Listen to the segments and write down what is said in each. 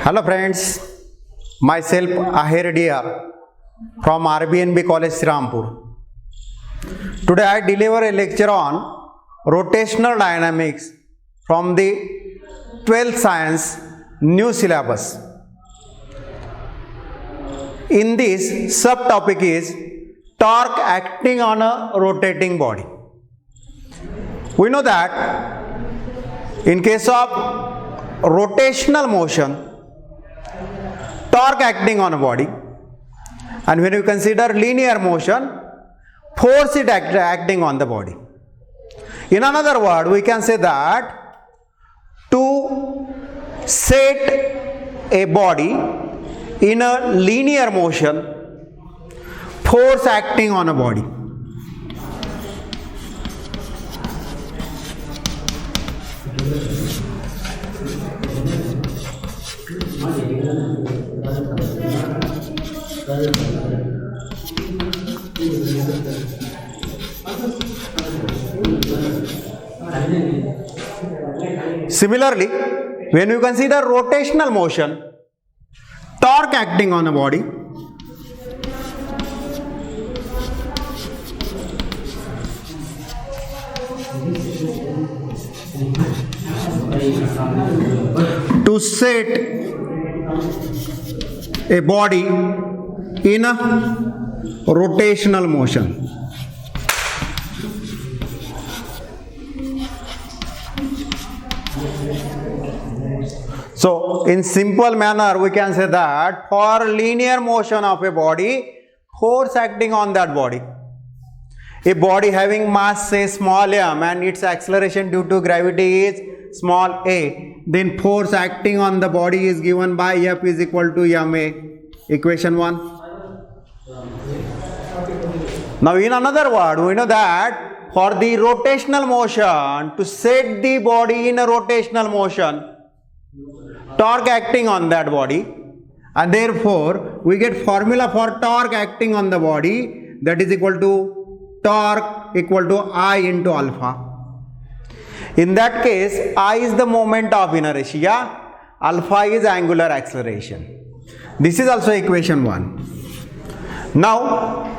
Hello friends, myself Ahir Dia from RBNB College Srirampur. Today I deliver a lecture on rotational dynamics from the 12th science new syllabus. In this subtopic is torque acting on a rotating body. We know that in case of rotational motion, torque acting on a body, and when you consider linear motion, force is acting on the body. In another word, we can say that to set a body in a linear motion, force acting on a body. Similarly, when you consider rotational motion, torque acting on a body, to set a body in a rotational motion. So, in simple manner, we can say that for linear motion of a body, force acting on that body. A body having mass say small m and its acceleration due to gravity is small a, then force acting on the body is given by F is equal to ma. Equation 1. Now in another word, we know that for the rotational motion, to set the body in a rotational motion, torque acting on that body, and therefore we get formula for torque acting on the body, that is equal to torque equal to I into alpha. In that case, I is the moment of inertia, alpha is angular acceleration. This is also equation 1. Now,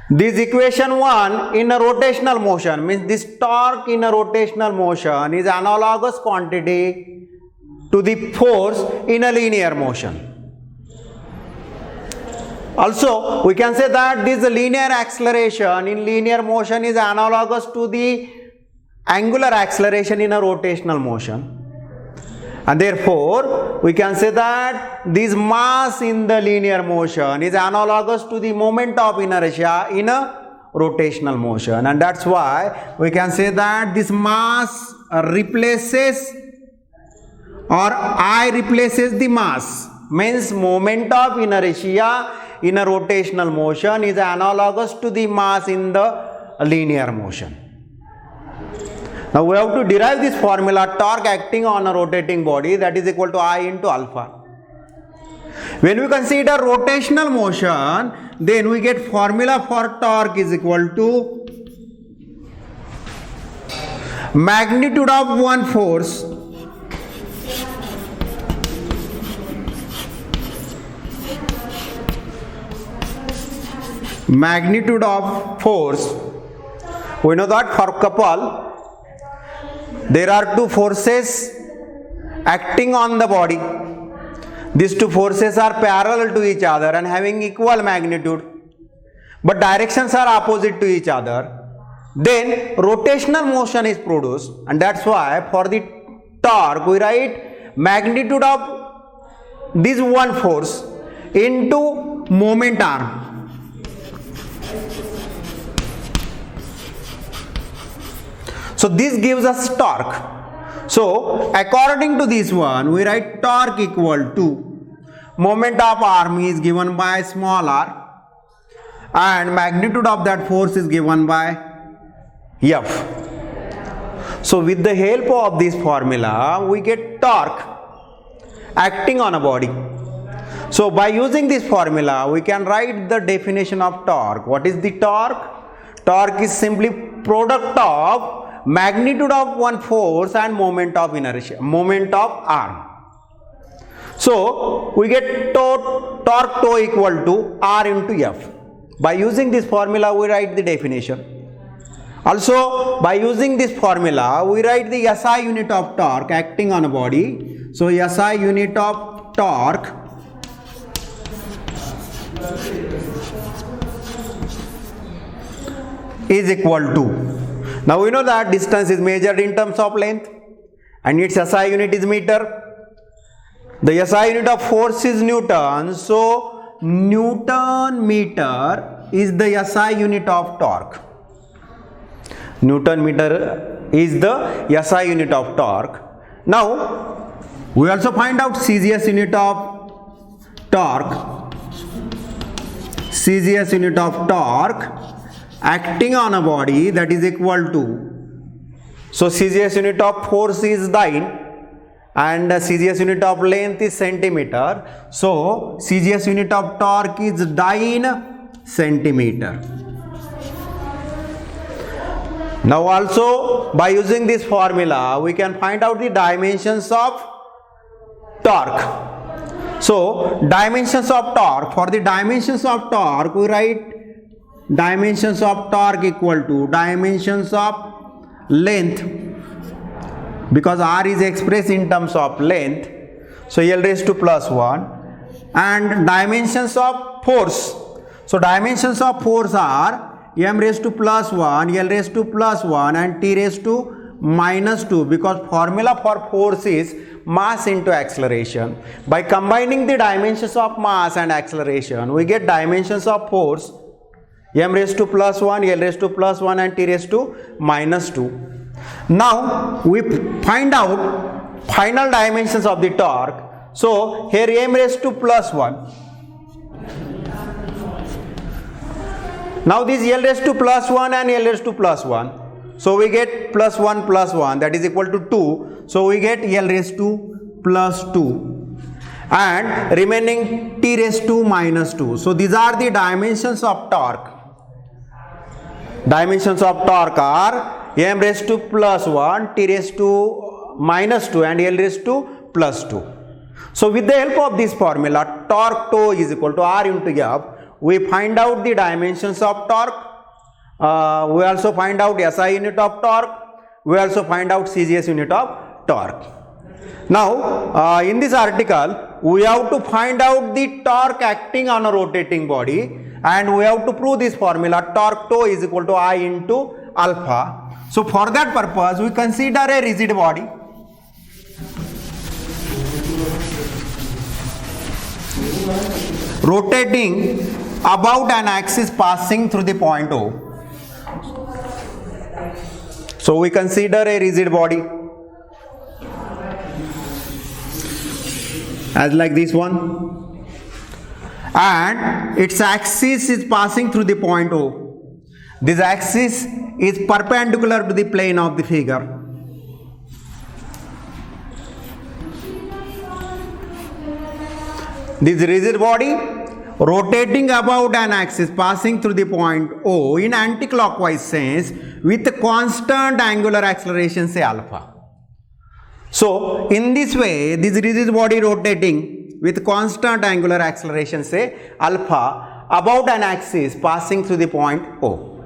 this equation 1 in a rotational motion means this torque in a rotational motion is analogous quantity to the force in a linear motion. Also, we can say that this linear acceleration in linear motion is analogous to the angular acceleration in a rotational motion. And therefore, we can say that this mass in the linear motion is analogous to the moment of inertia in a rotational motion. And that's why we can say that this mass replaces, or I replaces the mass, means moment of inertia in a rotational motion is analogous to the mass in the linear motion. Now we have to derive this formula, torque acting on a rotating body, that is equal to I into alpha. When we consider rotational motion, then we get formula for torque is equal to magnitude of one force magnitude of force. We know that for couple there are two forces acting on the body. These two forces are parallel to each other and having equal magnitude, but directions are opposite to each other. Then rotational motion is produced, and that's why for the torque we write magnitude of this one force into moment arm. So this gives us torque. So according to this one, we write torque equal to moment of arm is given by small r and magnitude of that force is given by F. So with the help of this formula, we get torque acting on a body. So by using this formula, we can write the definition of torque. What is the torque? Torque is simply product of magnitude of one force and moment of inertia, moment of arm. So we get torque toe equal to R into F. By using this formula, we write the definition. Also, by using this formula, we write the SI unit of torque acting on a body. So SI unit of torque is equal to, now we know that distance is measured in terms of length and its SI unit is meter. The SI unit of force is Newton, so Newton meter is the SI unit of torque. Newton meter is the SI unit of torque. Now, we also find out CGS unit of torque. CGS unit of torque acting on a body, that is equal to, so CGS unit of force is dyne and CGS unit of length is centimeter. So CGS unit of torque is dyne centimeter. Now also by using this formula we can find out the dimensions of torque. So dimensions of torque, for the dimensions of torque we write dimensions of torque equal to dimensions of length, because R is expressed in terms of length, so L raised to plus 1, and dimensions of force. So dimensions of force are m raised to plus 1, L raised to plus 1 and T raised to minus 2, because formula for force is mass into acceleration. By combining the dimensions of mass and acceleration, we get dimensions of force m raised to plus 1, L raised to plus 1 and T raised to minus 2. Now we find out final dimensions of the torque. So here m raised to plus 1. Now this L raised to plus 1 and L raised to plus 1. So we get plus 1 plus 1, that is equal to 2. So we get L raised to plus 2 and remaining T raised to minus 2. So these are the dimensions of torque. Dimensions of torque are m raised to plus 1, T raised to minus 2 and L raised to plus 2. So with the help of this formula, torque toe is equal to R into F. We find out the dimensions of torque. We also find out SI unit of torque. We also find out CGS unit of torque. Now in this article we have to find out the torque acting on a rotating body, and we have to prove this formula, torque toe is equal to I into alpha. So for that purpose we consider a rigid body. Rotating about an axis passing through the point O. So we consider a rigid body as like this one, and its axis is passing through the point O. This axis is perpendicular to the plane of the figure. This rigid body rotating about an axis passing through the point O in anti-clockwise sense with constant angular acceleration, say alpha. So in this way, this rigid body rotating with constant angular acceleration, say alpha, about an axis passing through the point O.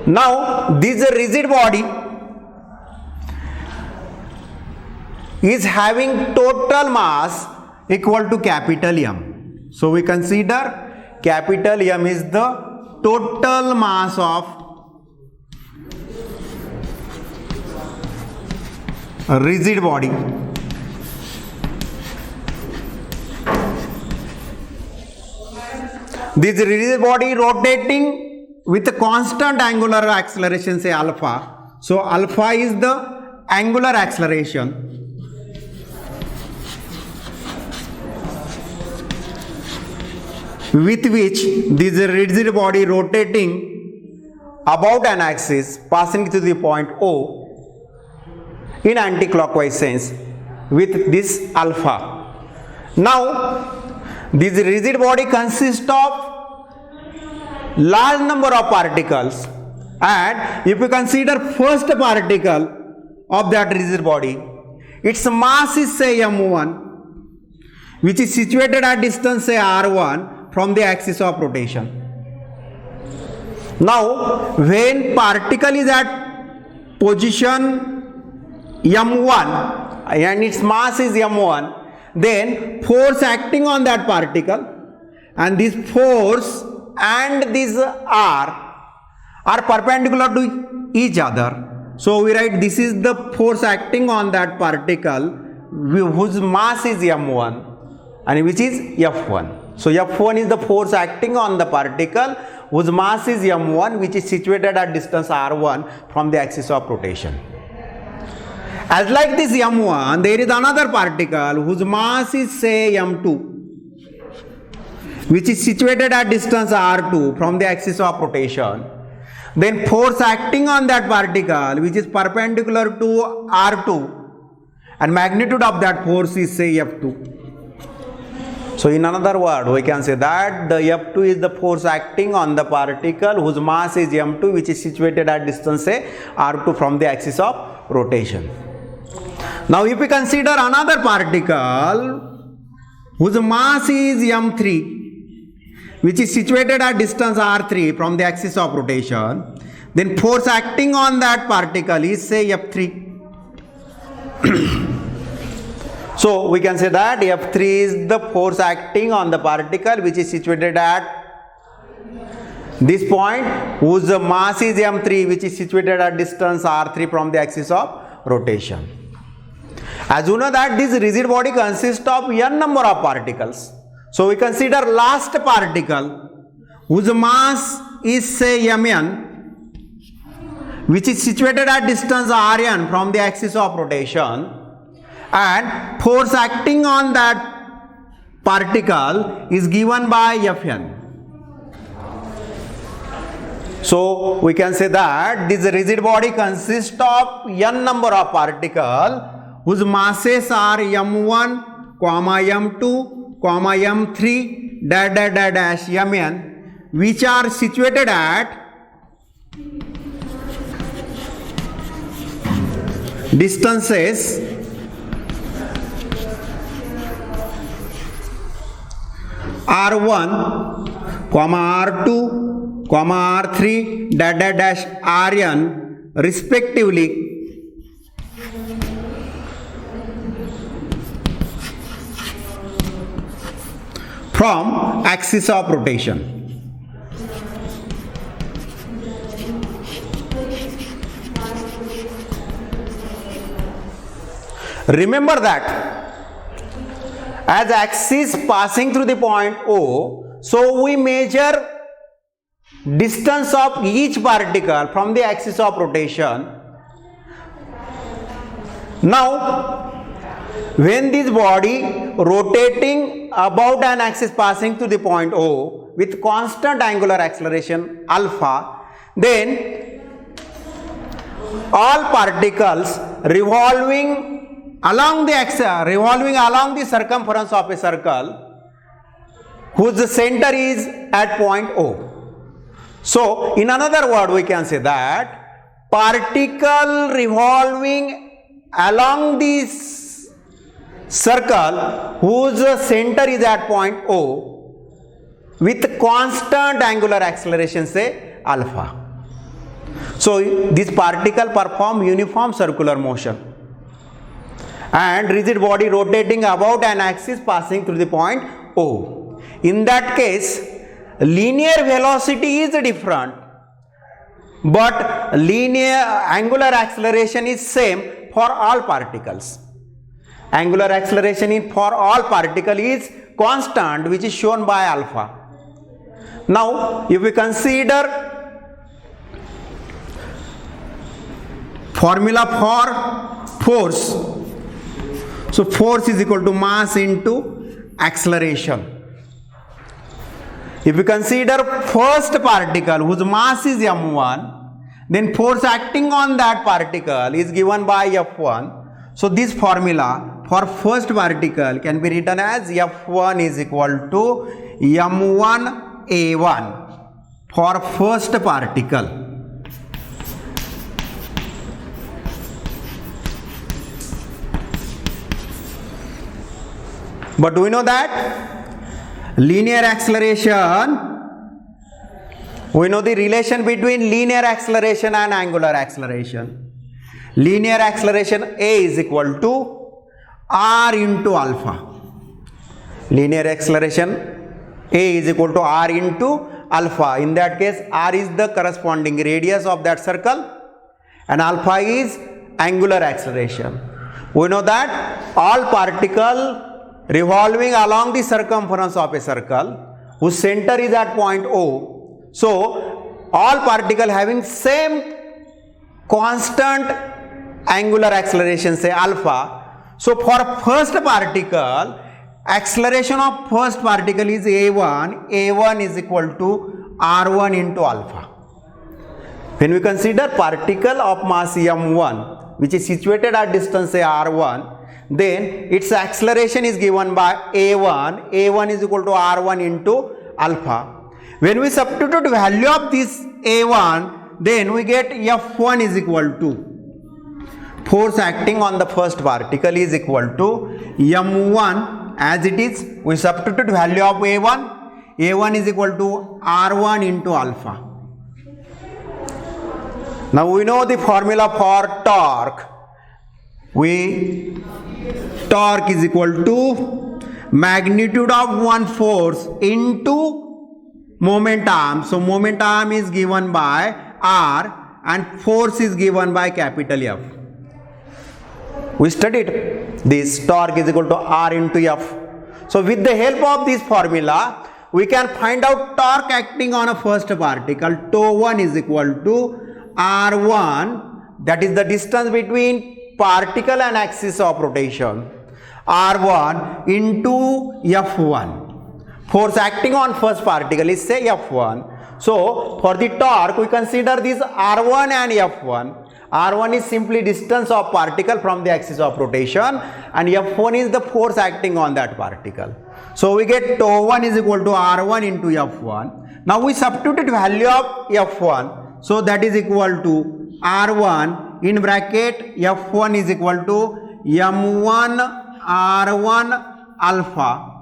Now this rigid body is having total mass equal to capital M. So we consider capital M is the total mass of a rigid body. This rigid body rotating with a constant angular acceleration, say alpha. So alpha is the angular acceleration with which this rigid body rotating about an axis passing to the point O in anti-clockwise sense with this alpha. Now this rigid body consists of large number of particles, and if you consider first particle of that rigid body, its mass is say m1, which is situated at distance say r1 from the axis of rotation. Now when particle is at position m1 and its mass is m1, then force acting on that particle, and this force and this r are perpendicular to each other. So we write this is the force acting on that particle whose mass is m1 and which is f1. So f1 is the force acting on the particle whose mass is m1, which is situated at distance r1 from the axis of rotation. As like this m1, there is another particle whose mass is say m2, which is situated at distance r2 from the axis of rotation. Then force acting on that particle which is perpendicular to r2, and magnitude of that force is say f2. So in another word, we can say that the f2 is the force acting on the particle whose mass is m2, which is situated at distance say r2 from the axis of rotation. Now if we consider another particle whose mass is m3, which is situated at distance r3 from the axis of rotation, then force acting on that particle is say f3. So we can say that f3 is the force acting on the particle which is situated at this point whose mass is m3, which is situated at distance r3 from the axis of rotation. As you know that this rigid body consists of n number of particles. So we consider last particle whose mass is say mn, which is situated at distance rn from the axis of rotation, and force acting on that particle is given by Fn. So we can say that this rigid body consists of n number of particles whose masses are m1, m2, m3 dash mn, which are situated at distances r1, r2, r3 dash rn respectively, from axis of rotation. Remember that as axis passing through the point O, so we measure distance of each particle from the axis of rotation. Now when this body rotating about an axis passing through the point O with constant angular acceleration alpha, then all particles revolving along the circumference of a circle whose center is at point O. So in another word, we can say that particle revolving along this circle whose center is at point O with constant angular acceleration say alpha. So this particle perform uniform circular motion and rigid body rotating about an axis passing through the point O. In that case, linear velocity is different, but linear angular acceleration is same for all particles. Angular acceleration for all particles is constant, which is shown by alpha. Now if we consider formula for force, so force is equal to mass into acceleration. If we consider first particle whose mass is m1, then force acting on that particle is given by F1. So this formula for first particle can be written as F1 is equal to m1 a1 for first particle. But we know that linear acceleration, we know the relation between linear acceleration and angular acceleration. Linear acceleration A is equal to r into alpha. Linear acceleration A is equal to r into alpha. In that case, r is the corresponding radius of that circle and alpha is angular acceleration. We know that all particles revolving along the circumference of a circle whose center is at point O. So, all particles having same constant angular acceleration, say alpha. So, for first particle, acceleration of first particle is a1. a1 is equal to r1 into alpha. When we consider particle of mass m1, which is situated at distance say r1, then its acceleration is given by a1. a1 is equal to r1 into alpha. When we substitute value of this a1, then we get F1 is equal to force acting on the first particle is equal to m1 as it is. We substitute value of a1. a1 is equal to r1 into alpha. Now we know the formula for torque. Torque is equal to magnitude of one force into momentum. So momentum is given by R and force is given by capital F. We studied this. Torque is equal to R into F. So with the help of this formula, we can find out torque acting on a first particle. Τ1 is equal to R1, that is the distance between particle and axis of rotation, R1 into F1. Force acting on first particle is say F1. So for the torque we consider this R1 and F1. R1 is simply distance of particle from the axis of rotation and F1 is the force acting on that particle. So we get Τ1 is equal to R1 into F1. Now we substitute value of F1. So that is equal to R1 in bracket F1 is equal to M1 R1 alpha.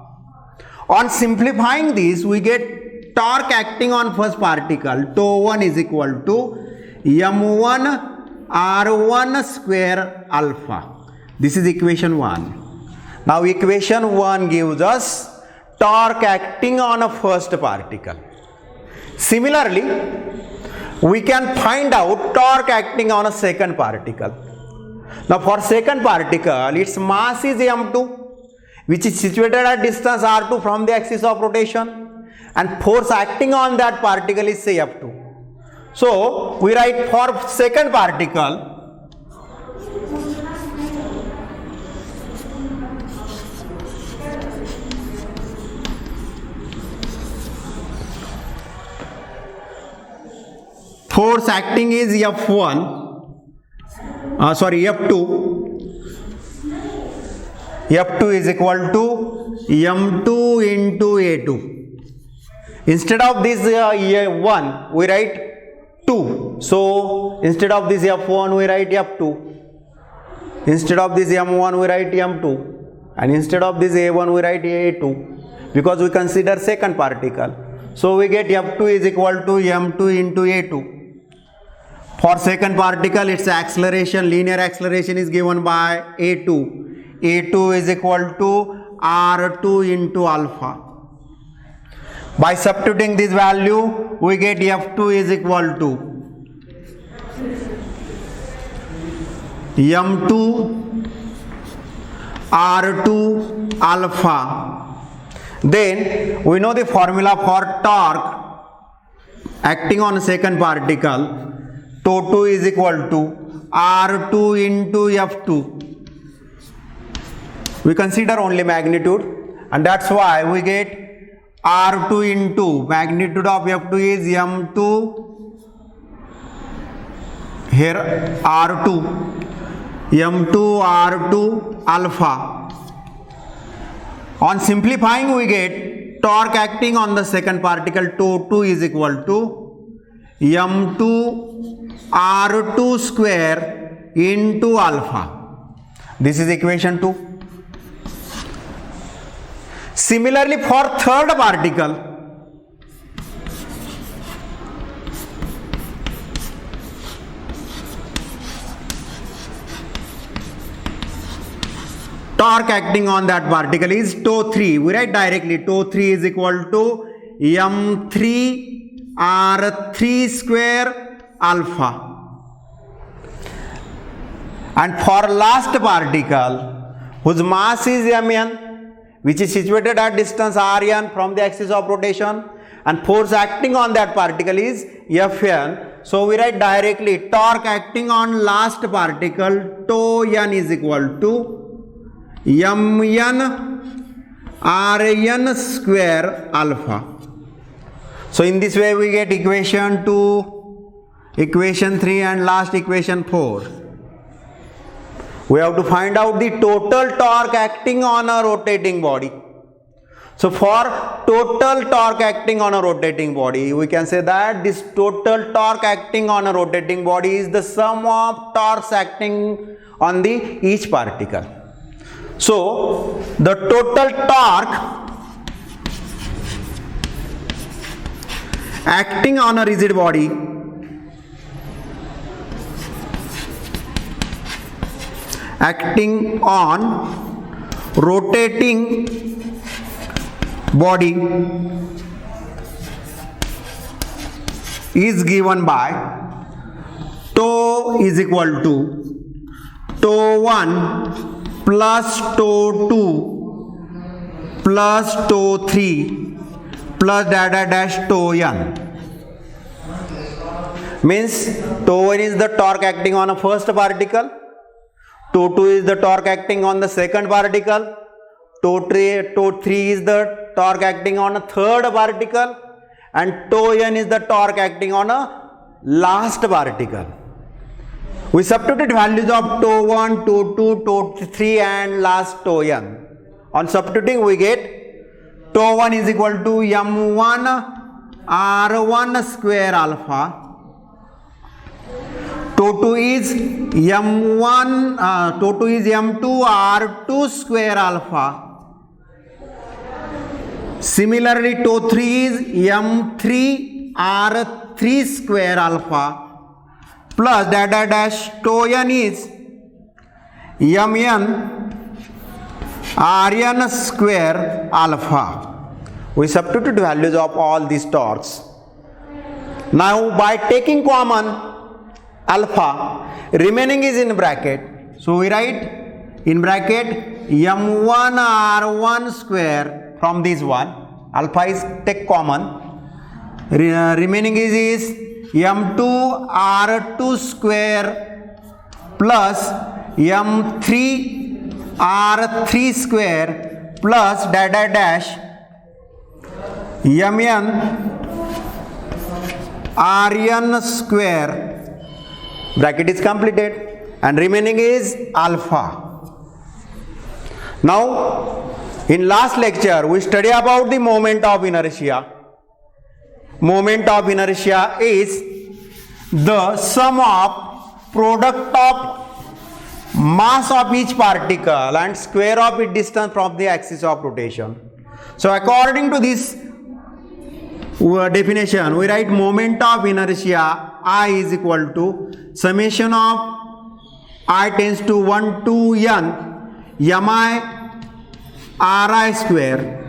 On simplifying this, we get torque acting on first particle. Τ1 is equal to M1 R1 square alpha. This is equation 1. Now equation 1 gives us torque acting on a first particle. Similarly, we can find out torque acting on a second particle. Now for second particle, its mass is m2, which is situated at distance r2 from the axis of rotation, and force acting on that particle is say F2. So we write for second particle, force acting is F2. F2 is equal to M2 into A2. Instead of this A1, we write 2. So instead of this F1, we write F2. Instead of this M1, we write M2. And instead of this A1, we write A2. Because we consider second particle. So we get F2 is equal to M2 into A2. For second particle, its acceleration, linear acceleration is given by A2. A2 is equal to R2 into alpha. By substituting this value, we get F2 is equal to M2 R2 alpha. Then we know the formula for torque acting on a second particle. Τ2 is equal to R2 into F2. We consider only magnitude, and that's why we get R2 into magnitude of F2 is M2, here R2, M2 R2 alpha. On simplifying, we get torque acting on the second particle Τ2 is equal to M2 R2 square into alpha. This is equation 2. Similarly, for third particle, torque acting on that particle is tau 3. We write directly tau 3 is equal to m3 r3 square alpha. And for last particle whose mass is mn, which is situated at distance rn from the axis of rotation, and force acting on that particle is Fn. So we write directly torque acting on last particle tau n is equal to mn rn square alpha. So in this way we get equation 2, equation 3 and last equation 4. We have to find out the total torque acting on a rotating body. So for total torque acting on a rotating body, we can say that this total torque acting on a rotating body is the sum of torques acting on the each particle. So the total torque acting on a rigid body acting on rotating body is given by tau is equal to tau 1 plus tau 2 plus tau 3 plus dash tau n. Means tau 1 is the torque acting on a first particle, tau 2 is the torque acting on the second particle, tau 3 is the torque acting on a third particle, and tau n is the torque acting on a last particle. We substitute values of tau 1, tau 2, tau 3 and last tau n. On substituting we get tau 1 is equal to m1 r1 square alpha, tau 2 is m2 r2 square alpha. Similarly, tau 3 is m3 r3 square alpha plus dash tau n is mn rn square alpha. We substitute values of all these torques. Now by taking common alpha, remaining is in bracket. So we write in bracket m1 r1 square from this one. Alpha is take common. Remaining is m2 r2 square plus m3 r3 square plus dash mn rn square. Bracket is completed and remaining is alpha. Now in last lecture we study about the moment of inertia. Moment of inertia is the sum of product of mass of each particle and square of its distance from the axis of rotation. So according to this definition, we write moment of inertia I is equal to summation of I tends to 1 to n mi ri square.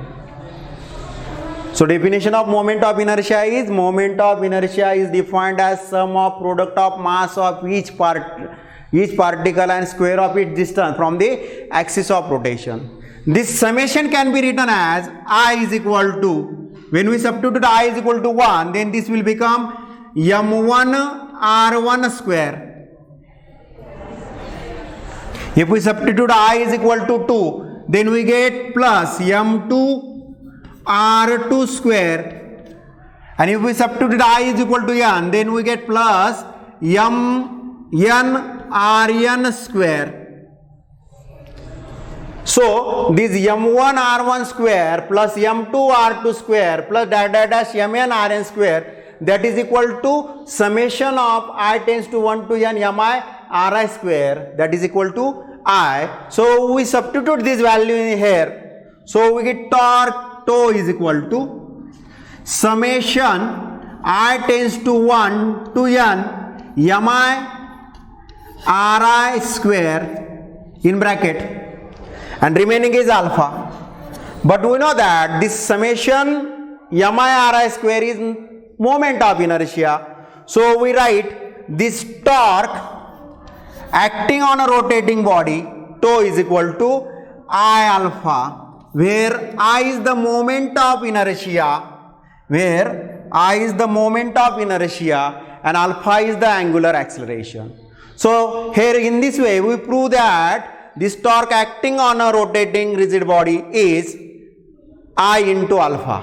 So definition of moment of inertia is defined as sum of product of mass of each particle and square of its distance from the axis of rotation. This summation can be written as I is equal to, when we substitute I is equal to 1, then this will become m1 r1 square. If we substitute I is equal to 2, then we get plus m2 r2 square, and if we substitute I is equal to n, then we get plus m n rn square. So this m1 r1 square plus m2 r2 square plus dash mn rn square, that is equal to summation of I tends to 1 to n mi ri square, that is equal to I. So we substitute this value in here. So we get torque tau is equal to summation I tends to 1 to n mi Ri square in bracket, and remaining is alpha. But we know that this summation mi Ri square is moment of inertia. So we write this torque acting on a rotating body tau is equal to I alpha, where I is the moment of inertia, and alpha is the angular acceleration. So here in this way we prove that this torque acting on a rotating rigid body is I into alpha.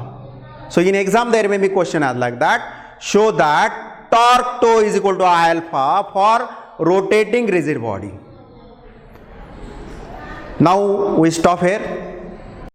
So in exam there may be question as like that. Show that torque tau is equal to I alpha for rotating rigid body. Now we stop here.